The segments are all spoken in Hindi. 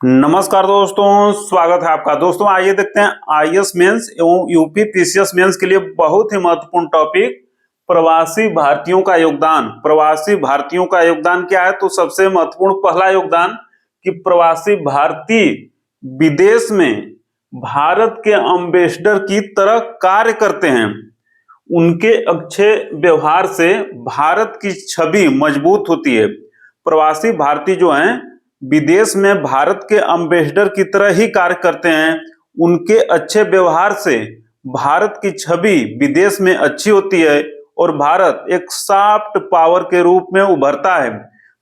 नमस्कार दोस्तों, स्वागत है आपका। दोस्तों आइए देखते हैं आईएएस मेंस एवं यूपी पीसीएस मेंस के लिए बहुत ही महत्वपूर्ण टॉपिक प्रवासी भारतीयों का योगदान। प्रवासी भारतीयों का योगदान क्या है? तो सबसे महत्वपूर्ण पहला योगदान कि प्रवासी भारतीय विदेश में भारत के एम्बेसडर की तरह कार्य करते हैं। उनके अच्छे व्यवहार से भारत की छवि मजबूत होती है। प्रवासी भारतीय जो हैं विदेश में भारत के एम्बेसडर की तरह ही कार्य करते हैं। उनके अच्छे व्यवहार से भारत की छवि विदेश में अच्छी होती है और भारत एक सॉफ्ट पावर के रूप में उभरता है।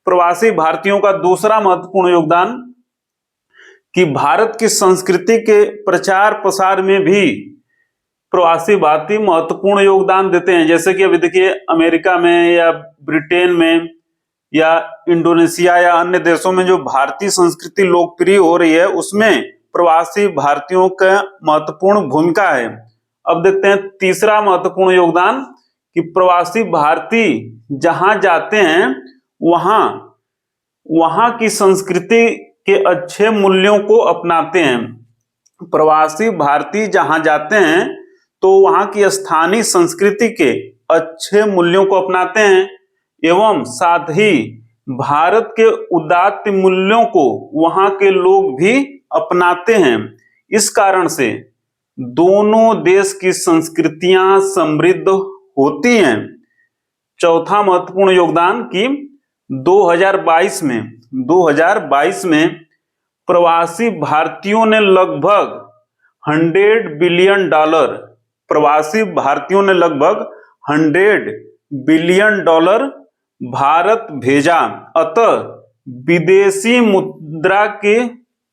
प्रवासी भारतीयों का दूसरा महत्वपूर्ण योगदान कि भारत की संस्कृति के प्रचार प्रसार में भी प्रवासी भारतीय महत्वपूर्ण योगदान देते हैं। जैसे कि अभी देखिए अमेरिका में या ब्रिटेन में या इंडोनेशिया या अन्य देशों में जो भारतीय संस्कृति लोकप्रिय हो रही है उसमें प्रवासी भारतीयों का महत्वपूर्ण भूमिका है। अब देखते हैं तीसरा महत्वपूर्ण योगदान कि प्रवासी भारतीय जहां जाते हैं वहां की संस्कृति के अच्छे मूल्यों को अपनाते हैं। प्रवासी भारतीय जहां जाते हैं तो वहां की स्थानीय संस्कृति के अच्छे मूल्यों को अपनाते हैं एवं साथ ही भारत के उदात्त मूल्यों को वहां के लोग भी अपनाते हैं। इस कारण से दोनों देश की संस्कृतियां समृद्ध होती हैं। चौथा महत्वपूर्ण योगदान कि 2022 में प्रवासी भारतीयों ने लगभग $100 बिलियन $100 बिलियन भारत भेजा। अतः विदेशी मुद्रा की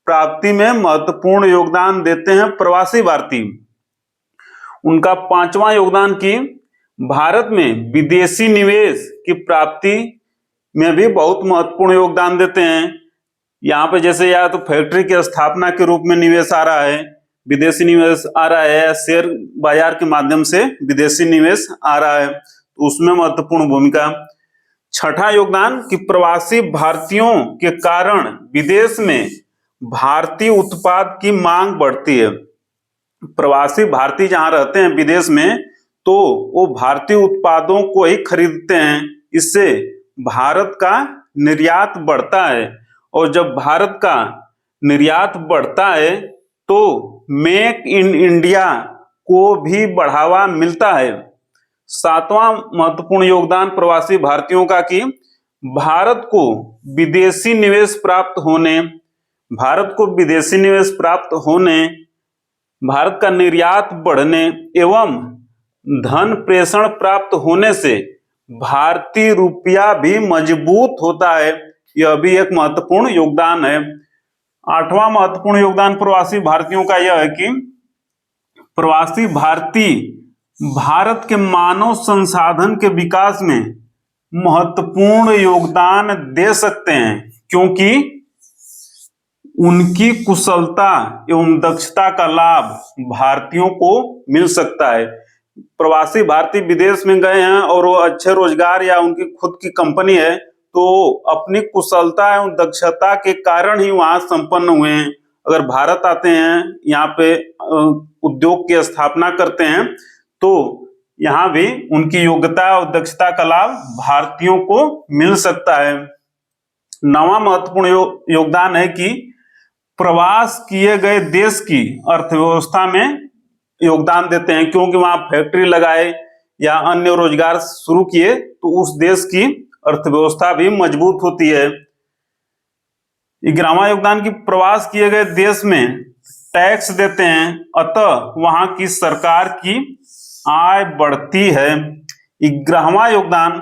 प्राप्ति में महत्वपूर्ण योगदान देते हैं प्रवासी भारतीय। उनका पांचवा योगदान कि भारत में विदेशी निवेश की प्राप्ति में भी बहुत महत्वपूर्ण योगदान देते हैं। यहाँ पे जैसे या तो फैक्ट्री की स्थापना के रूप में निवेश आ रहा है, विदेशी निवेश आ रहा है, शेयर बाजार के माध्यम से विदेशी निवेश आ रहा है, तो उसमें महत्वपूर्ण भूमिका। छठा योगदान कि प्रवासी भारतीयों के कारण विदेश में भारतीय उत्पाद की मांग बढ़ती है। प्रवासी भारतीय जहां रहते हैं विदेश में तो वो भारतीय उत्पादों को ही खरीदते हैं। इससे भारत का निर्यात बढ़ता है और जब भारत का निर्यात बढ़ता है तो मेक इन इंडिया को भी बढ़ावा मिलता है। सातवां महत्वपूर्ण योगदान प्रवासी भारतीयों का कि भारत को विदेशी निवेश प्राप्त होने, भारत का निर्यात बढ़ने एवं धन प्रेषण प्राप्त होने से भारतीय रुपया भी मजबूत होता है। यह भी एक महत्वपूर्ण योगदान है। आठवां महत्वपूर्ण योगदान प्रवासी भारतीयों का यह है कि प्रवासी भारतीय भारत के मानव संसाधन के विकास में महत्वपूर्ण योगदान दे सकते हैं क्योंकि उनकी कुशलता एवं दक्षता का लाभ भारतीयों को मिल सकता है। प्रवासी भारतीय विदेश में गए हैं और वो अच्छे रोजगार या उनकी खुद की कंपनी है तो अपनी कुशलता एवं दक्षता के कारण ही वहां संपन्न हुए हैं। अगर भारत आते हैं, यहाँ पे उद्योग की स्थापना करते हैं तो यहाँ भी उनकी योग्यता और दक्षता का लाभ भारतीयों को मिल सकता है। नवा महत्वपूर्ण योगदान है कि प्रवास किए गए देश की अर्थव्यवस्था में योगदान देते हैं क्योंकि वहां फैक्ट्री लगाए या अन्य रोजगार शुरू किए तो उस देश की अर्थव्यवस्था भी मजबूत होती है। 11वां योगदान की प्रवास किए गए देश में टैक्स देते हैं अतः वहां की सरकार की आय बढ़ती है। 11वां योगदान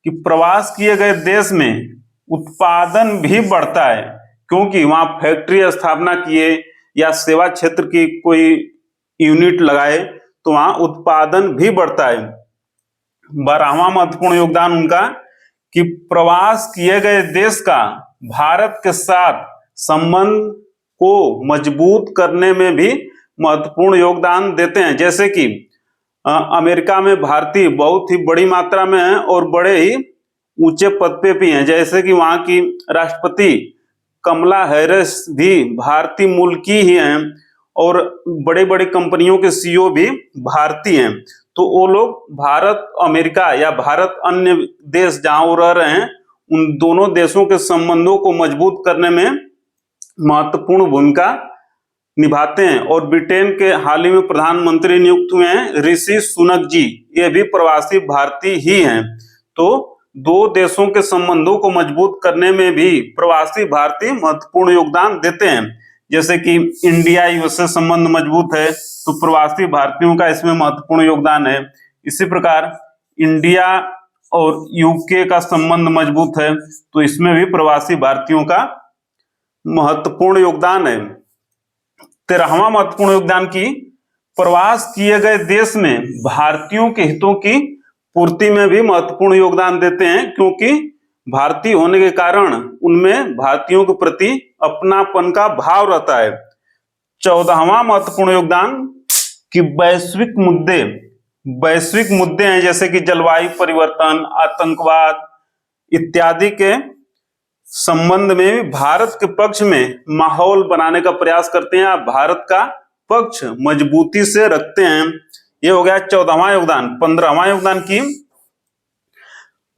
कि प्रवास किए गए देश में उत्पादन भी बढ़ता है क्योंकि वहां फैक्ट्री स्थापना किए या सेवा क्षेत्र की कोई यूनिट लगाए तो वहां उत्पादन भी बढ़ता है। 12वां महत्वपूर्ण योगदान उनका कि प्रवास किए गए देश का भारत के साथ संबंध को मजबूत करने में भी महत्वपूर्ण योगदान देते हैं। जैसे कि अमेरिका में भारतीय बहुत ही बड़ी मात्रा में है और बड़े ही ऊंचे पद पे भी हैं। जैसे कि वहां की राष्ट्रपति कमला हैरिस भी भारतीय मूल की ही हैं और बड़े बड़े कंपनियों के सीईओ भी भारतीय हैं। तो वो लोग भारत अमेरिका या भारत अन्य देश जहां वो रह रहे हैं उन दोनों देशों के संबंधों को मजबूत करने में महत्वपूर्ण भूमिका निभाते हैं। और ब्रिटेन के हाल ही में प्रधानमंत्री नियुक्त हुए हैं ऋषि सुनक जी, ये भी प्रवासी भारतीय ही हैं। तो दो देशों के संबंधों को मजबूत करने में भी प्रवासी भारतीय महत्वपूर्ण योगदान देते हैं। जैसे कि इंडिया यूएसए संबंध मजबूत है तो प्रवासी भारतीयों का इसमें महत्वपूर्ण योगदान है। इसी प्रकार इंडिया और यूके का संबंध मजबूत है तो इसमें भी प्रवासी भारतीयों का महत्वपूर्ण योगदान है। 13वां महत्वपूर्ण योगदान की प्रवास किए गए देश में भारतीयों के हितों की पूर्ति में भी महत्वपूर्ण योगदान देते हैं, क्योंकि भारतीय होने के कारण उनमें भारतीयों के प्रति अपनापन का भाव रहता है। 14वां महत्वपूर्ण योगदान कि वैश्विक मुद्दे हैं जैसे कि जलवायु परिवर्तन, आतंकवाद इत्यादि के संबंध में भारत के पक्ष में माहौल बनाने का प्रयास करते हैं, भारत का पक्ष मजबूती से रखते हैं। ये हो गया 14वां योगदान। 15वां योगदान की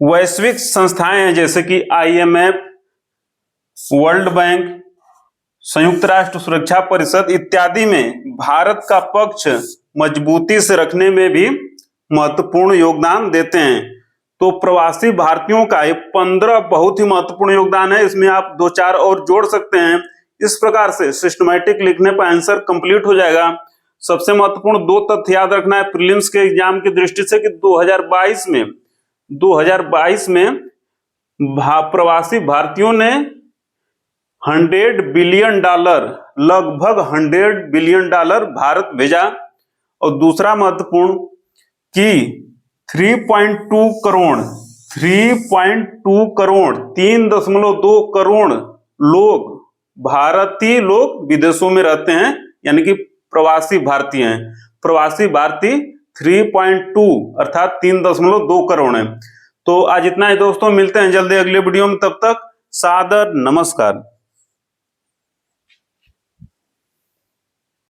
वैश्विक संस्थाएं हैं जैसे कि IMF, वर्ल्ड बैंक, संयुक्त राष्ट्र सुरक्षा परिषद इत्यादि में भारत का पक्ष मजबूती से रखने में भी महत्वपूर्ण योगदान देते हैं। तो प्रवासी भारतीयों का ये 15 बहुत ही महत्वपूर्ण योगदान है। इसमें आप 2-4 और जोड़ सकते हैं। इस प्रकार से सिस्टमैटिक लिखने पर आंसर कंप्लीट हो जाएगा। सबसे महत्वपूर्ण 2 तथ्य याद रखना है प्रीलिम्स के एग्जाम की दृष्टि से कि 2022 में प्रवासी भारतीयों ने $100 बिलियन लगभग $100 बिलियन भारत भेजा। और दूसरा महत्वपूर्ण कि 3.2 करोड़ 3.2 करोड़ लोग भारतीय लोग विदेशों में रहते हैं, यानी कि प्रवासी भारतीय हैं। प्रवासी भारतीय 3.2 अर्थात 3.2 करोड़ हैं। तो आज इतना ही दोस्तों, मिलते हैं जल्दी अगले वीडियो में। तब तक सादर नमस्कार।